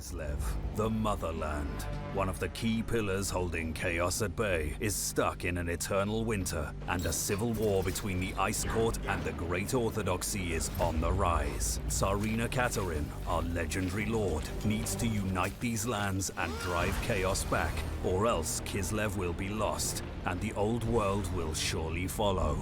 Kislev, the motherland. One of the key pillars holding chaos at bay is stuck in an eternal winter, and a civil war between the Ice Court and the Great Orthodoxy is on the rise. Tzarina Katarin, our legendary lord, needs to unite these lands and drive chaos back, or else Kislev will be lost, and the old world will surely follow.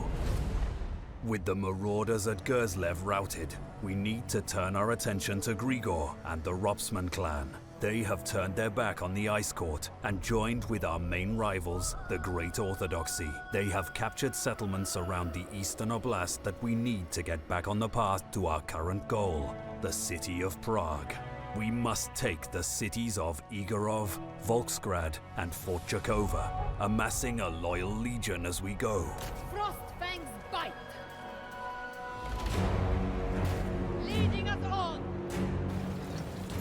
With the marauders at Kislev routed, we need to turn our attention to Grigor and the Ropsman clan. They have turned their back on the Ice Court and joined with our main rivals, the Great Orthodoxy. They have captured settlements around the Eastern Oblast that we need to get back on the path to our current goal, the city of Prague. We must take the cities of Igorov, Volksgrad, and Fort Jakova, amassing a loyal legion as we go. Frostfang's bite! Leading us on!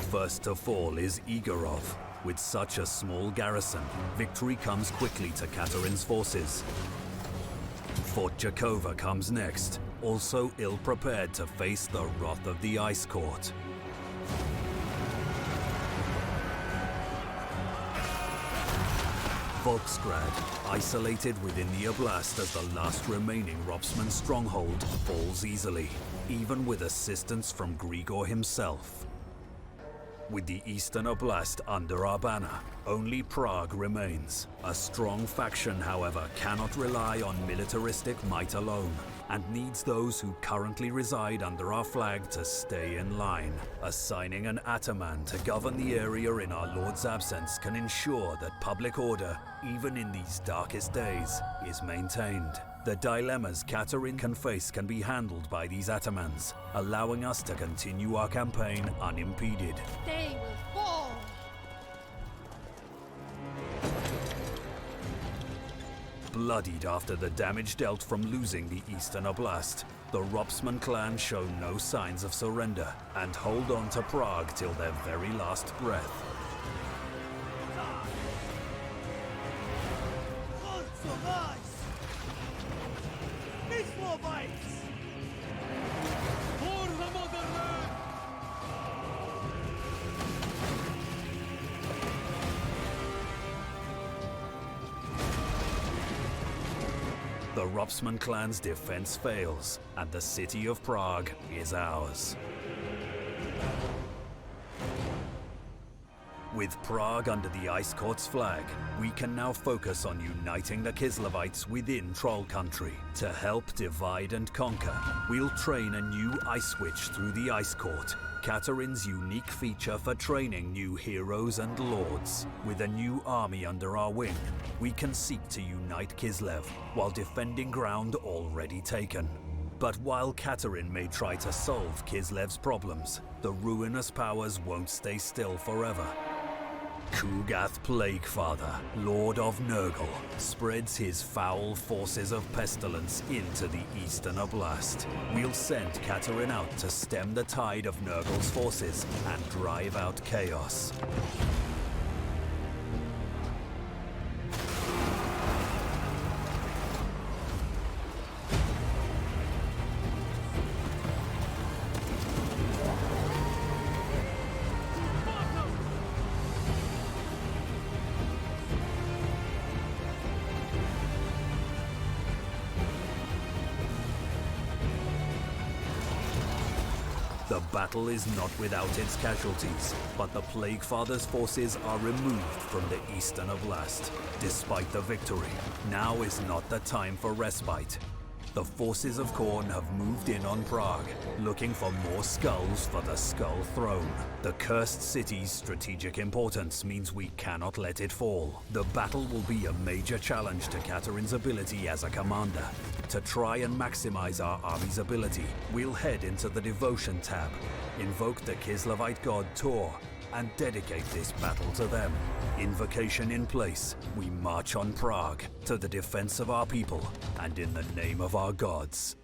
First to fall is Igorov. With such a small garrison, victory comes quickly to Katarin's forces. Fort Jakova comes next, also ill-prepared to face the wrath of the Ice Court. Volksgrad, isolated within the Oblast as the last remaining Ropsman stronghold, falls easily, even with assistance from Grigor himself. With the Eastern Oblast under our banner, only Prague remains. A strong faction, however, cannot rely on militaristic might alone, and needs those who currently reside under our flag to stay in line. Assigning an ataman to govern the area in our lord's absence can ensure that public order, even in these darkest days, is maintained. The dilemmas Katarin can face can be handled by these atamans, allowing us to continue our campaign unimpeded. They will fall! Bloodied after the damage dealt from losing the Eastern Oblast, the Ropsman clan show no signs of surrender and hold on to Prague till their very last breath. The Ropsman clan's defense fails, and the city of Prague is ours. With Prague under the Ice Court's flag, we can now focus on uniting the Kislevites within Troll Country. To help divide and conquer, we'll train a new Ice Witch through the Ice Court, Katarin's unique feature for training new heroes and lords. With a new army under our wing, we can seek to unite Kislev while defending ground already taken. But while Katarin may try to solve Kislev's problems, the ruinous powers won't stay still forever. Kugath Plaguefather, Lord of Nurgle, spreads his foul forces of pestilence into the Eastern Oblast. We'll send Katarin out to stem the tide of Nurgle's forces and drive out chaos. The battle is not without its casualties, but the Plaguefather's forces are removed from the Eastern Oblast. Despite the victory, now is not the time for respite. The forces of Khorne have moved in on Prague, looking for more skulls for the Skull Throne. The cursed city's strategic importance means we cannot let it fall. The battle will be a major challenge to Katarin's ability as a commander. To try and maximize our army's ability, we'll head into the Devotion tab, invoke the Kislevite god Tor, and dedicate this battle to them. Invocation in place, we march on Prague to the defense of our people and in the name of our gods.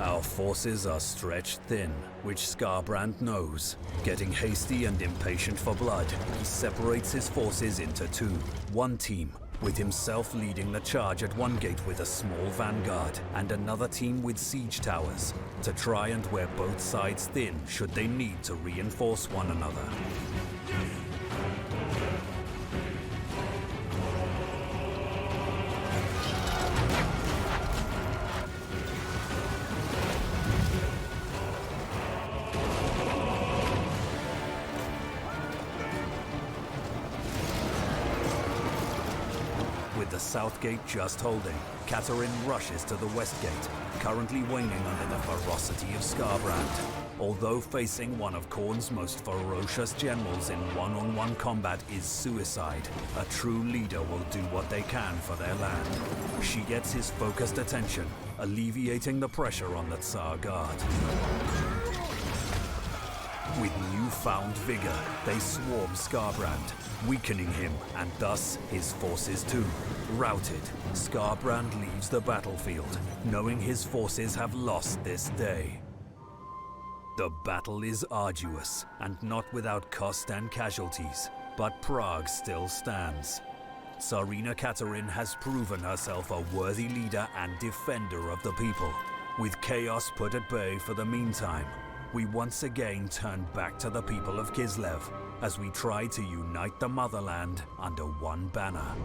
Our forces are stretched thin, which Skarbrand knows. Getting hasty and impatient for blood, he separates his forces into two. One team, with himself leading the charge at one gate with a small vanguard and another team with siege towers to try and wear both sides thin should they need to reinforce one another. With the south gate just holding, Katarin rushes to the west gate, currently waning under the ferocity of Skarbrand. Although facing one of Khorne's most ferocious generals in one-on-one combat is suicide, a true leader will do what they can for their land. She gets his focused attention, alleviating the pressure on the Tsar Guard. With newfound vigor, they swarm Skarbrand, weakening him and thus his forces too. Routed, Skarbrand leaves the battlefield, knowing his forces have lost this day. The battle is arduous and not without cost and casualties, but Prague still stands. Tzarina Katarin has proven herself a worthy leader and defender of the people. With chaos put at bay for the meantime, we once again turn back to the people of Kislev as we try to unite the motherland under one banner.